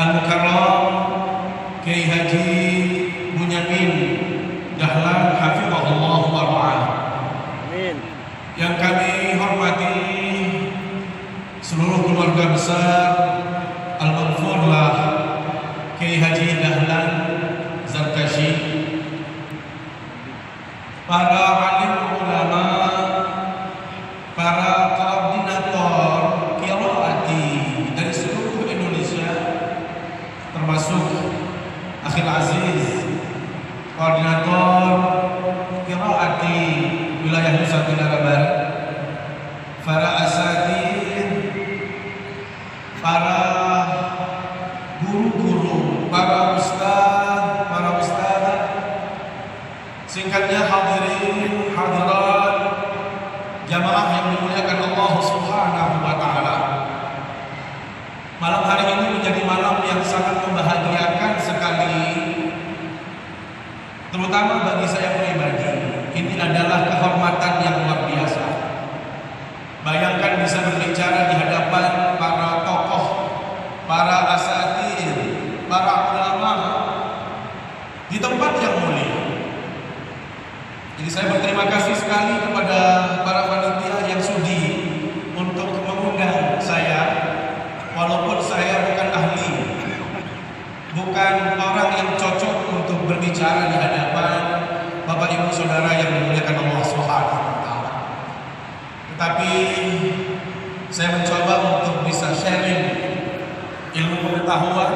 Al-Mukarram Kiai Haji Bunyamin Dahlan hafizahullah wa ra'ah. Amin. Yang kami hormati seluruh keluarga besar Al-Maghfurlah Kiai Haji Dahlan Zarkashi, para alim ulama, para koordinator qiraati dari seluruh Indonesia, termasuk Akhil Aziz, koordinator qiraati wilayah Nusa Tenggara Barat, para asatidz, para guru-guru, para ustadz, singkatnya hadirin hadirat jamaah yang dimuliakan Allah Subhanahu wa taala. Malam hari ini menjadi malam yang sangat membahagiakan sekali, terutama bagi saya pribadi. Ini adalah kehormatan yang luar biasa. Bayangkan bisa berbicara di hadapan para tokoh, para asatidz, para ulama di tempat yang mulia. Jadi saya berterima kasih sekali kepada para panitia yang sudi untuk mengundang saya, walaupun saya bukan ahli, bukan orang yang cocok untuk berbicara di hadapan Bapak Ibu Saudara yang dimuliakan Allah Subhanahu wa taala. Tetapi saya mencoba untuk bisa sharing ilmu pengetahuan,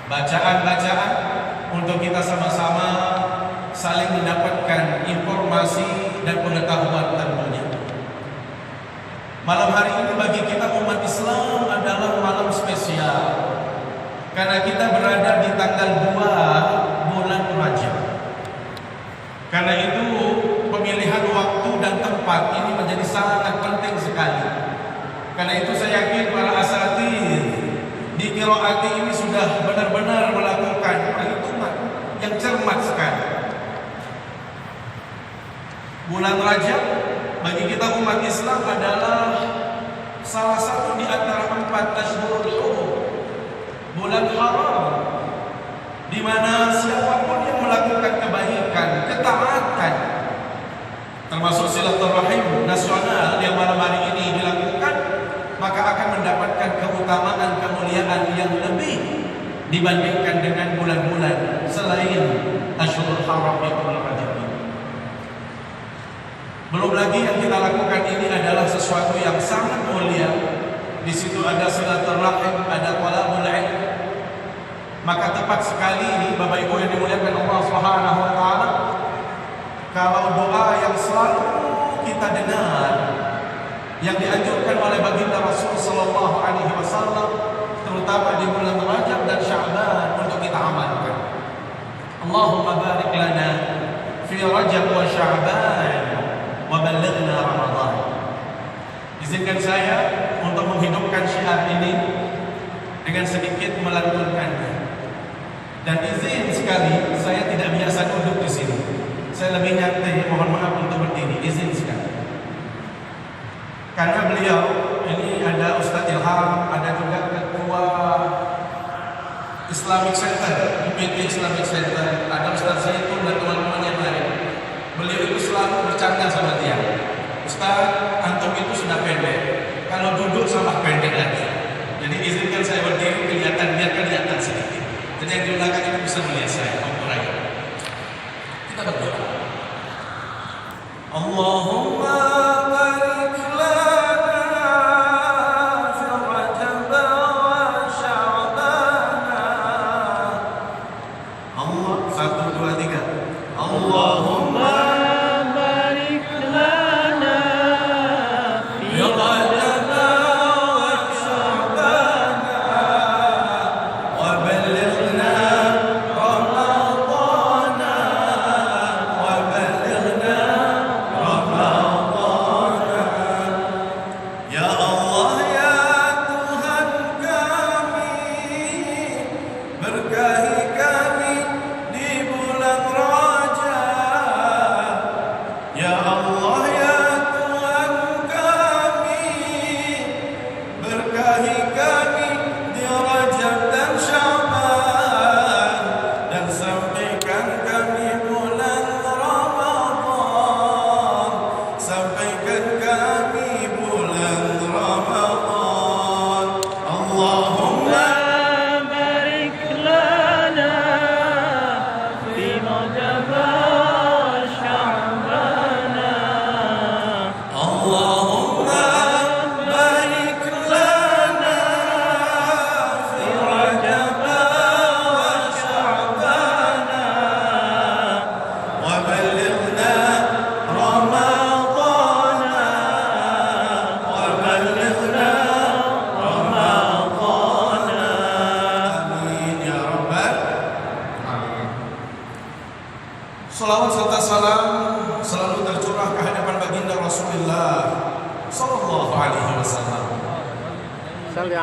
bacaan-bacaan untuk kita sama-sama saling mendapatkan informasi dan pengetahuan tentunya. Malam hari ini bagi kita umat Islam adalah malam spesial, karena kita berada di tanggal 2 bulan Rajab. Karena itu pemilihan waktu dan tempat ini menjadi sangat penting sekali. Karena itu saya yakin para asatidz di qiraati ini sudah benar-benar melakukan perhitungan yang cermat sekali. Bulan Rajab bagi kita umat Islam adalah salah satu di antara 4 Ashhurul Hurum, bulan haram, di mana siapapun yang melakukan kebaikan, ketaatan, termasuk silaturahim nasional yang malam hari ini dilakukan, maka akan mendapatkan keutamaan, kemuliaan yang lebih dibandingkan dengan bulan-bulan selain Ashhurul Haram yang bulan Rajab. Belum lagi yang kita lakukan ini adalah sesuatu yang sangat mulia. Di situ ada silaturahim, ada talabul ilm. Maka tepat sekali Bapak Ibu yang dimuliakan Allah Subhanahu wa taala, kalau doa yang selalu kita dengar yang dianjurkan oleh baginda Rasul sallallahu alaihi wasallam, terutama di bulan Rajab dan Sya'ban, untuk kita amalkan. Allahumma barik lana fi Rajab wa Sya'ban wa ballighna Ramadan. Izinkan saya untuk menghidupkan syiar ini dengan sedikit melantunkannya. Dan izin sekali, saya tidak biasa duduk di sini. Saya lebih nyantai, mohon maaf untuk berdiri. Izin sekali. Karena beliau ini ada Ustadz Ilham, ada juga Ketua Islamic Center, IPT Islamic Center, ada Ustadz Zaitun dan teman-teman yang lain. Beliau itu selalu bercanda sama dia. Ustadz, antum itu sudah pendek. Kalau duduk sama pendek lagi. Jadi izinkan saya berdiri, biar kelihatan sedikit. Jadi yang di belakang itu bisa melihat saya. Kita berdoa. Allahumma barik lana fi Rajab wa Sya'ban. Allah, 1, 2, 3. Allahumma barik lana fi Rajab wa Sya'ban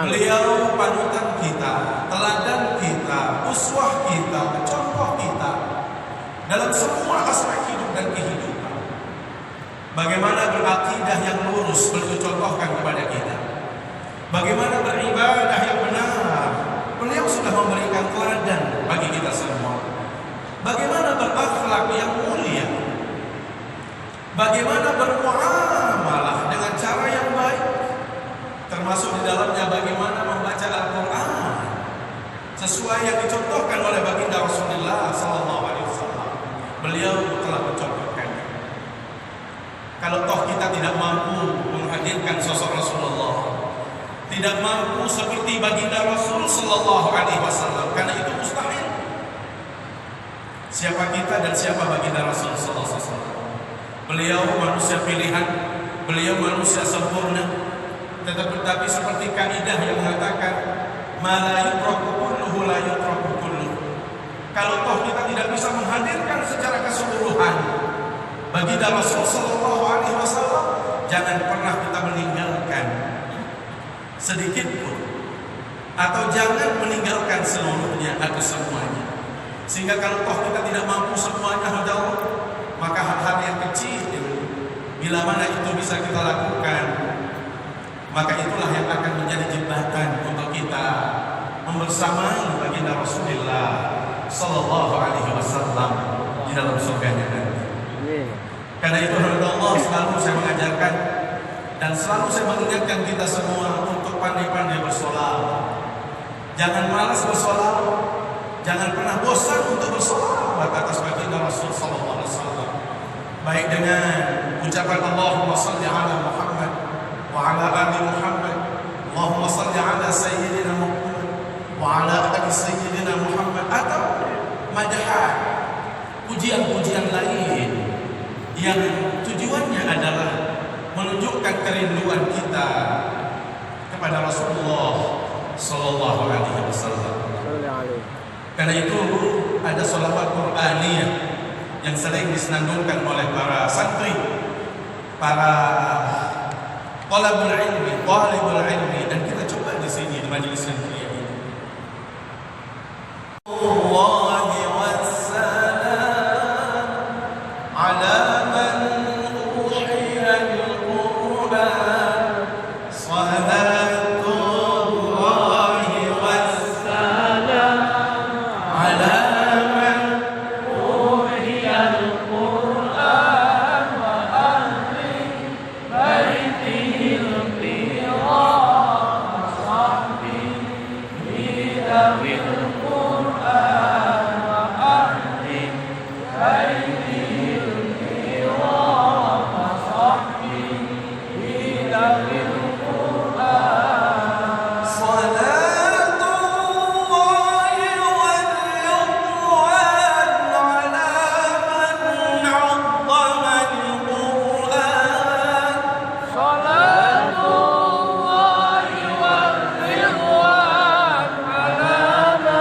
Beliau panutan kita, teladan kita, uswah kita, contoh kita dalam semua aspek hidup dan kehidupan. Bagaimana berakidah yang lurus beliau contohkan kepada kita. Bagaimana beribadah yang benar, beliau sudah memberikan teladan bagi kita semua. Bagaimana berakhlak yang mulia, bagaimana bermuamalah dengan cara yang baik, termasuk di dalamnya bagaimana membaca Al-Quran sesuai yang dicontohkan oleh baginda Rasulullah SAW. Beliau telah mencontohkan. Kalau toh kita tidak mampu menghadirkan sosok Rasulullah, tidak mampu seperti baginda Rasul SAW, karena itu mustahil. Siapa kita dan siapa baginda Rasul SAW? Beliau manusia pilihan, beliau manusia sempurna. Tetapi seperti kaidah yang mengatakan ma la yutraku kulluhu la yutraku kulluhu. Kalau toh kita tidak bisa menghadirkan secara keseluruhan baginda Rasul sallallahu alaihi wasallam, jangan pernah kita meninggalkan sedikit pun, atau jangan meninggalkan seluruhnya atau semuanya. Sehingga kalau toh kita tidak mampu semuanya, maka hal-hal yang kecil bila mana itu bisa kita lakukan, maka itulah yang akan menjadi jembatan untuk kita membersamai baginda Rasulullah sallallahu alaihi wasallam di dalam surganya nanti. Karena itu Allah selalu saya mengajarkan dan selalu saya mengingatkan kita semua untuk pandai-pandai bersolawat. Jangan malas bersolawat, jangan pernah bosan untuk bersolawat atas baginda Rasul sallallahu alaihi wasallam. Baik dengan ucapan Allahumma shalli ala Muhammad wa ala ali Muhammad, Allahumma shalli ala sayyidina Muhammad wa ala ali sayyidina Muhammad, atau madhan, pujian-pujian lain yang tujuannya adalah menunjukkan kerinduan kita kepada Rasulullah sallallahu alaihi wasallam. Karena itu ada sholawat Qur'aniyah yang sering disenandungkan oleh para santri, para talibul ilmi, dan kita coba di sini di majelis yang mulia ini. Allahi wassalam ala man uhiya al-Qur'an, salatullahi wassalam ala man uhiya al-Qur'an wa ahli baitihi al-kiram sahbihi dawil Qur'an wa ahli baitihi al-kiram sahbihi dawil Qur'an. Salatullahi wal ridwan ala man 'azzama al-Qur'an. Salatullahi wal ridwan ala man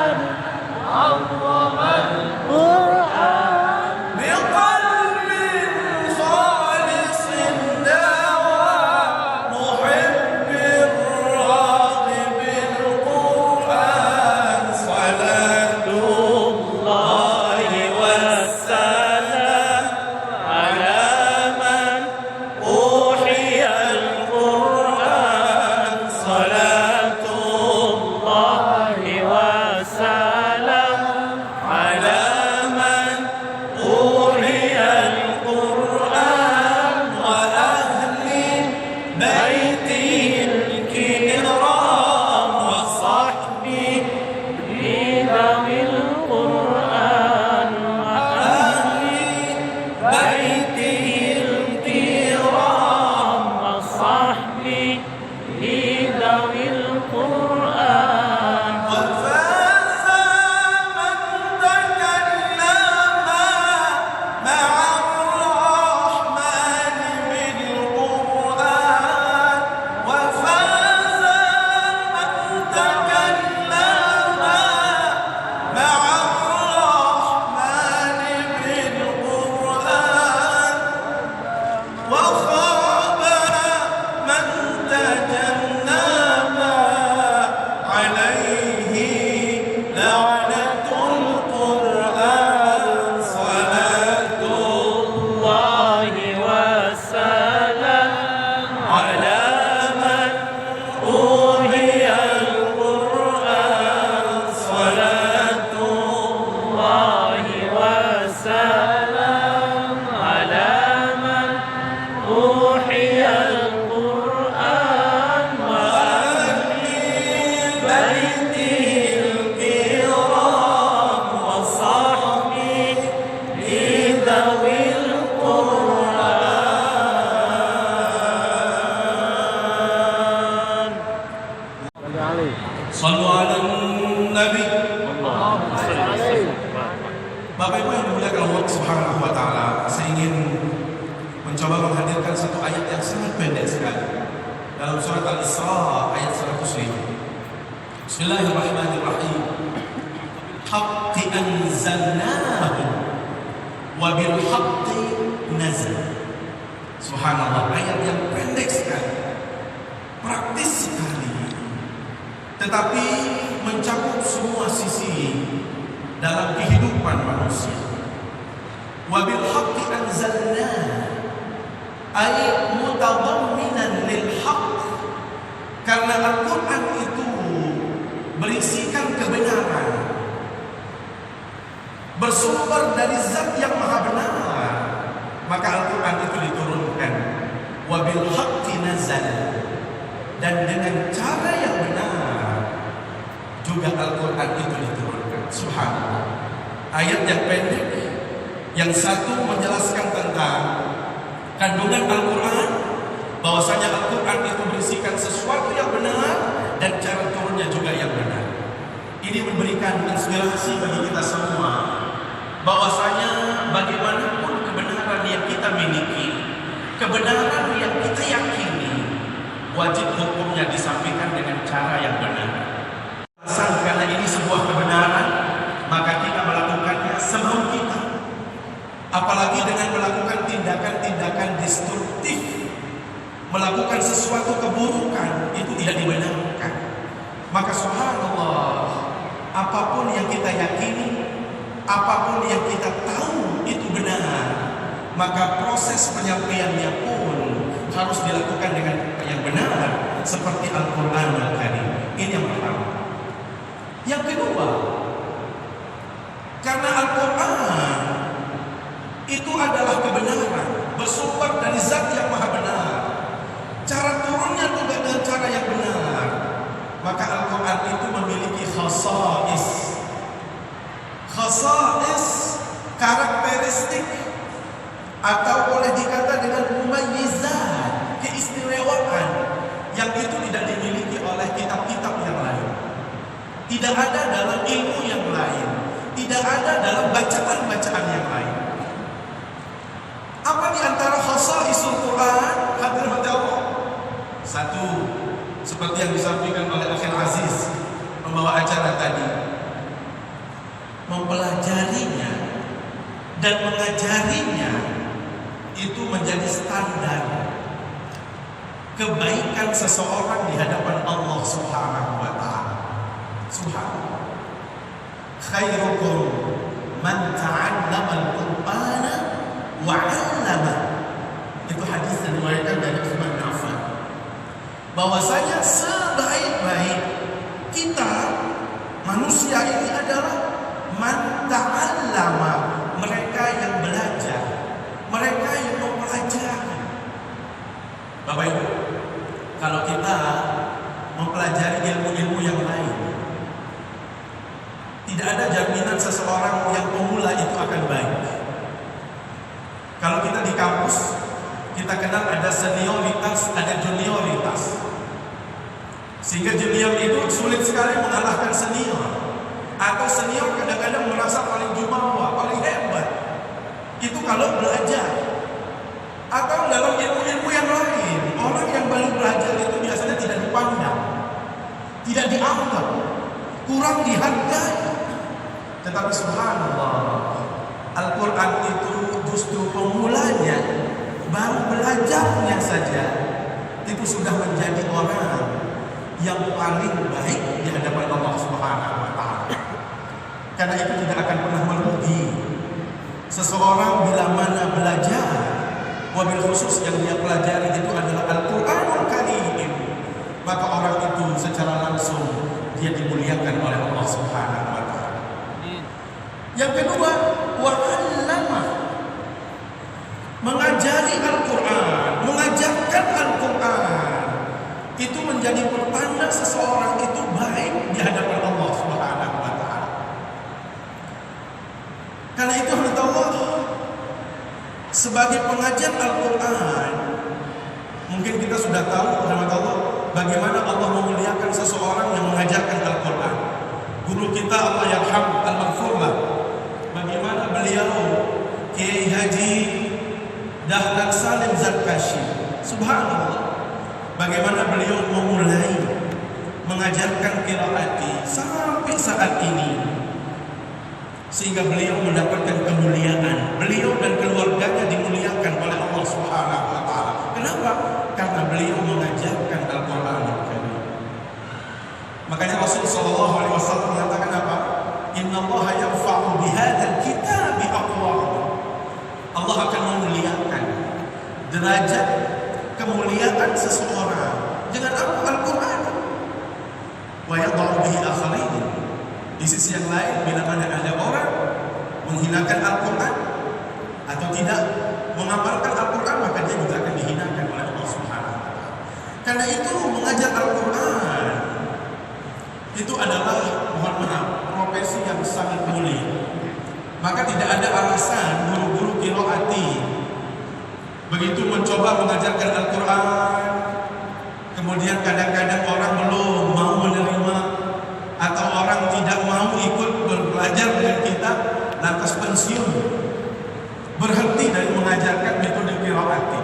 Nabi. Bapak Ibu yang dimuliakan Allah Subhanahu wa taala, saya ingin mencoba menghadirkan satu ayat yang sangat pendek sekali dalam surat Al-Isra ayat 105. Bismillahirrahmanirrahim. Haqqi anzalnahu wa bil haqqi nazal. Subhanallah, ayat yang pendek sekali, praktis sekali, tetapi mencakup semua sisi dalam kehidupan manusia. Wa bil haqqi anzalna ay mutadamminan lil haqq, karena Al-Qur'an itu berisikan kebenaran, bersumber dari zat yang maha benar, maka Al-Quran itu diturunkan. Wabil haqqi nazal, dan dengan cara yang benar juga Al-Quran itu diturunkan. Subhanallah, ayat yang pendek, yang satu menjelaskan tentang kandungan Al-Quran, bahwasanya Al-Quran itu berisikan sesuatu yang benar dan cara turunnya juga yang benar. Ini memberikan inspirasi bagi kita semua, bahwasanya bagaimanapun kebenaran yang kita miliki, kebenaran yang kita yakini, wajib hukumnya disampaikan dengan cara yang benar. Karena ini sebuah kebenaran, maka kita melakukannya semau kita. Apalagi dengan melakukan tindakan-tindakan destruktif, melakukan sesuatu keburukan, itu tidak dibenarkan. Maka subhanallah, apapun yang kita yakini, apapun yang kita tahu itu benar, maka proses penyampaiannya pun harus dilakukan dengan yang benar, seperti Al-Quran Al-Karim. Ini yang pertama. Yang kedua, karena Al-Quran itu adalah kebenaran, bersumber dari zat yang maha benar, cara turunnya juga dengan cara yang benar, maka Al-Quran itu memiliki khasa'is, karakteristik, atau boleh dikata dengan mumayyizat, keistimewaan yang itu tidak dimiliki oleh kitab-kitab yang lain, tidak ada dalam ilmu yang lain, tidak ada dalam bacaan-bacaan yang lain. Apa di antara khasa'isul Quran? Hadirin Allah, satu, seperti yang disampaikan oleh Akhil Aziz membawa acara tadi, mempelajarinya dan mengajarinya itu menjadi standar kebaikan seseorang di hadapan Allah Subhanahu wa taala. Subhanallah. Khairukum man ta'allama al-Qur'ana wa 'allama. Itu hadis yang diriwayatkan dari Utsman bin Affan, bahwasanya sebaik-baik kita manusia ini adalah man ta'allama, mereka yang belajar, mereka yang mempelajari. Bapak Ibu, kalau kita mempelajari ilmu-ilmu yang lain, tidak ada jaminan seseorang yang pemula itu akan baik. Kalau kita di kampus, kita kenal ada senioritas, ada junioritas, sehingga junior itu sulit sekali mengalahkan senior, atau senior kadang-kadang merasa paling jumawa, paling hebat. Itu kalau belajar. Atau dalam ilmu-ilmu yang lain, orang yang baru belajar itu biasanya tidak dipandang, tidak dianggap, kurang dihargai. Tetapi subhanallah, Al-Quran itu justru pemulanya, baru belajarnya saja, itu sudah menjadi orang yang paling baik di hadapan Allah Subhanahu wa taala. Karena itu tidak akan pernah merugi seseorang bila mana belajar, wabil khusus yang dia pelajari itu adalah Al-Qur'anul Karim, maka orang itu secara langsung dia dimuliakan oleh Allah Subhanahu wa taala. Yang kedua, wa 'allama, mengajari Al-Quran, mengajarkan Al-Quran, itu menjadi pertanda seseorang itu baik di hadapan Allah Subhanahu wa taala. Karena itu Allah sebagai pengajar Al-Quran, mungkin kita sudah tahu rahmat Allah bagaimana Allah memuliakan seseorang yang mengajarkan Al-Quran. guru kita Allah yarham al-maghfurlah, bagaimana beliau Kiai Haji Dahlan Salim Zarkashi, subhanallah, bagaimana beliau memulai mengajarkan qiraati sampai saat ini, sehingga beliau mendapatkan kemuliaan. Beliau dan keluarganya dimuliakan oleh Allah Subhanahu wa taala. Kenapa? Karena beliau mengajarkan Al-Qur'an Al-Karim. Makanya Rasul sallallahu alaihi wasallam mengatakan apa? Innallaha yarfa'u bihadzal kitabi aqwam. Allah akan memuliakan derajat kemuliaan seseorang dengan Al-Qur'an. Wa yadh'u bihi akharin. Di sisi yang lain, bila mana ada orang menghinakan Al-Quran atau tidak mengamalkan Al-Quran, maka dia juga akan dihinakan oleh Allah Subhanahu wa taala. Karena itu mengajar Al-Quran itu adalah, mohon maaf, profesi yang sangat mulia. Maka tidak ada alasan guru-guru qiraati begitu mencoba mengajarkan Al-Quran, kemudian kadang-kadang orang belum mau menerima atau orang tidak mau ikut belajar dengan kita, lantas pensiun, berhenti dari mengajarkan metode qiraati.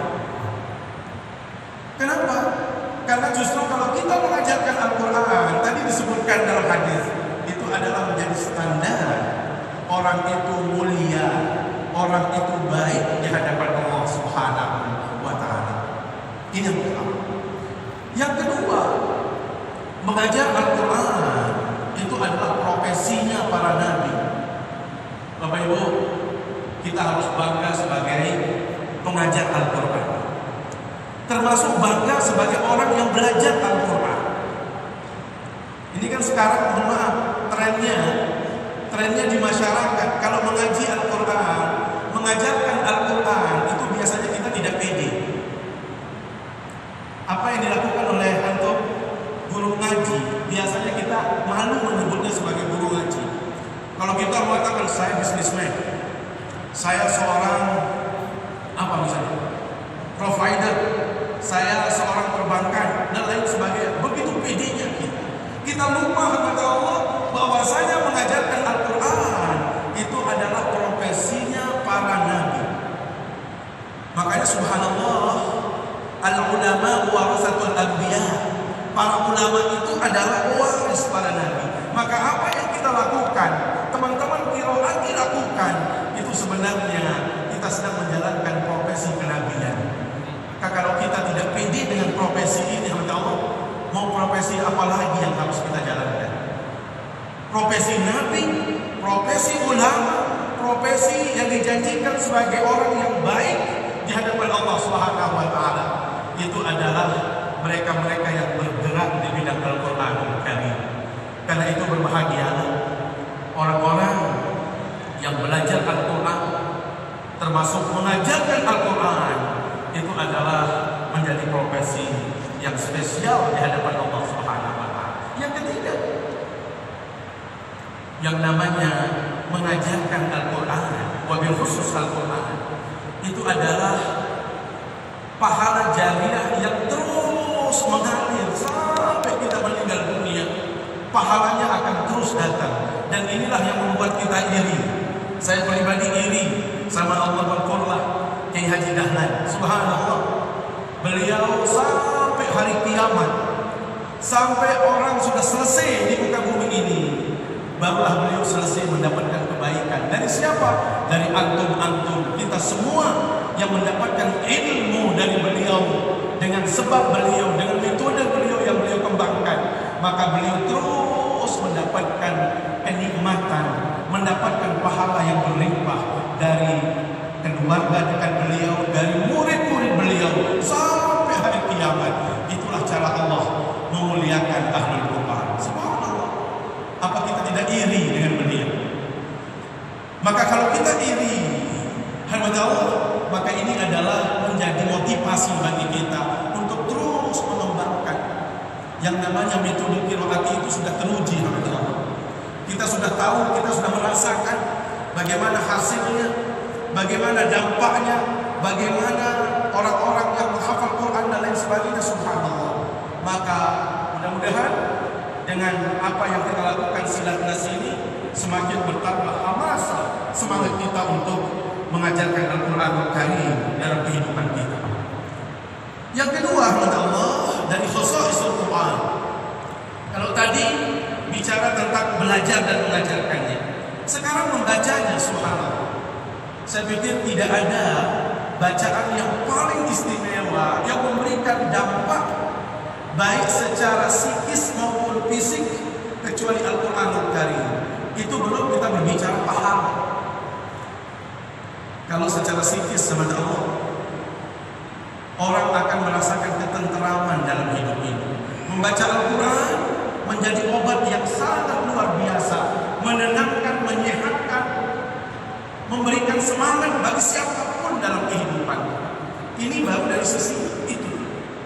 Kenapa? Karena justru kalau kita mengajarkan Al-Quran, tadi disebutkan dalam hadis, itu adalah menjadi standar orang itu mulia, orang itu baik di hadapan Allah Subhanahu wa taala. Ini yang pertama. Yang kedua, mengajar Al-Quran itu adalah profesinya para nabi. Bapak Ibu, kita harus bangga sebagai pengajar Al-Quran, termasuk bangga sebagai orang yang belajar Al-Quran. Ini kan sekarang, mohon maaf, trennya di masyarakat kalau mengaji Al-Quran, mengajarkan Al-Quran, itu biasanya kita tidak pede. Apa yang dilakukan oleh antum guru ngaji, biasanya kita malu menyebutnya sebagai guru ngaji. Kalau kita mengatakan saya businessman, saya seorang apa misalnya, provider, saya seorang perbankan dan lain sebagainya, begitu pedenya kita lupa kepada Allah bahwasanya mengajarkan Al-Quran itu adalah profesinya para nabi. Makanya subhanallah, al-ulama warasatul anbiya. Para ulama itu adalah waris para nabi. Maka apa yang kita lakukan, teman-teman qiraati lakukan, itu sebenarnya kita sedang menjalankan profesi kenabian. Maka kalau kita tidak pede dengan profesi ini, Allah, mau profesi apa lagi yang harus kita jalankan? Profesi nabi, profesi ulama, profesi yang dijanjikan sebagai orang yang baik di hadapan Allah Subhanahu wa taala, itu adalah mereka-mereka yang bergerak di bidang Al-Quran Al-Karim. Karena itu berbahagialah orang-orang yang belajar Al-Quran, termasuk mengajarkan Al-Quran, itu adalah menjadi profesi yang spesial di hadapan Allah Subhanahu wa taala. Yang ketiga, yang namanya mengajarkan Al-Quran, wabil khusus Al-Quran, itu adalah pahala jariah yang terus mengalir sampai kita meninggal dunia. Pahalanya akan terus datang, dan inilah yang membuat kita iri. Saya pribadi iri sama Allah Al-Qur'an Kiai Haji Dahlan. Subhanallah, beliau sampai hari kiamat, sampai orang sudah selesai di muka bumi ini, barulah beliau selesai mendapatkan kebaikan. Dari siapa? Dari antum-antum, kita semua yang mendapatkan ilmu dari beliau, dengan sebab beliau, dengan metode beliau yang beliau kembangkan, maka beliau terus mendapatkan kenikmatan, mendapatkan pahala yang berlimpah dari keluarga dekat beliau, dari murid-murid beliau sampai hari kiamat. Itulah cara Allah memuliakan ahli Quran. Subhanallah, apa kita tidak iri dengan beliau? Maka kalau kita iri, maka ini adalah menjadi motivasi bagi kita untuk terus mengembangkan. Yang namanya metode qiraati itu sudah teruji, kita sudah tahu, kita sudah merasakan bagaimana hasilnya, bagaimana dampaknya, bagaimana orang-orang yang menghafal Quran dan lain sebagainya. Subhanallah. Maka mudah-mudahan dengan apa yang kita lakukan, silat nasihat semakin bertambah hamasa semangat kita untuk mengajarkan Al-Quranul Karim dalam kehidupan kita. Yang kedua, Allah dari khosaisul Quran. Kalau tadi bicara tentang belajar dan mengajarkannya, sekarang membacanya, subhanallah. Saya pikir tidak ada bacaan yang paling istimewa yang memberikan dampak baik secara psikis maupun fisik kecuali Al-Quranul Karim. Itu belum kita berbicara pahala. Kalau secara psikis sama Allah, orang akan merasakan ketenteraman dalam hidup ini. Membaca Al-Quran menjadi obat yang sangat luar biasa, menenangkan, menyehatkan, memberikan semangat bagi siapapun dalam kehidupan. Ini baru dari sisi itu.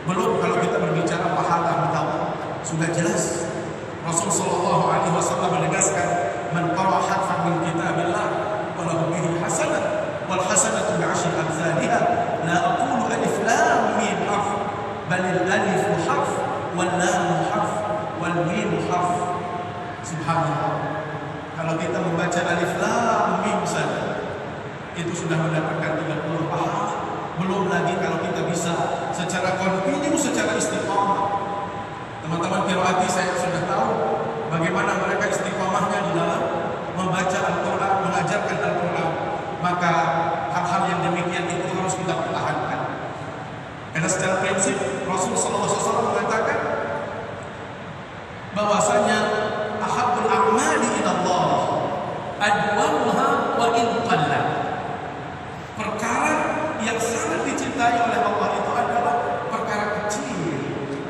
Belum kalau kita berbicara pahala Allah, sudah jelas. Rasul sallallahu alaihi wasallam menegaskan, "Man qara'a harfan min kitabillah wa lahu bihi hasanah wal hasanatu bi'ashri amsalha." La aqulu alif lam mim harf, bal al alif harf wal lam harf wal mim harf. Subhanallah. Kalau kita membaca alif lam mim saja, itu sudah mendapatkan 30 pahala. Belum lagi kalau kita bisa secara kontinu, secara istiqamah. Teman-teman qiraati saya sudah tahu bagaimana mereka istiqamahnya di dalam membaca Al-Quran, mengajarkan Al-Quran. Maka hal-hal yang demikian itu harus kita pertahankan. Karena secara prinsip Rasulullah SAW mengatakan bahwasanya ahabbul a'mali ila Allah adwamuha wa in qalla. Perkara yang sangat dicintai oleh Allah itu adalah perkara kecil,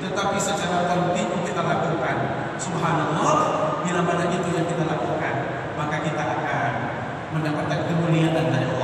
tetapi secara kontinu kita lakukan. Subhanallah, bila mana itu yang kita lakukan, maka kita akan mendapatkan kemuliaan dari Allah.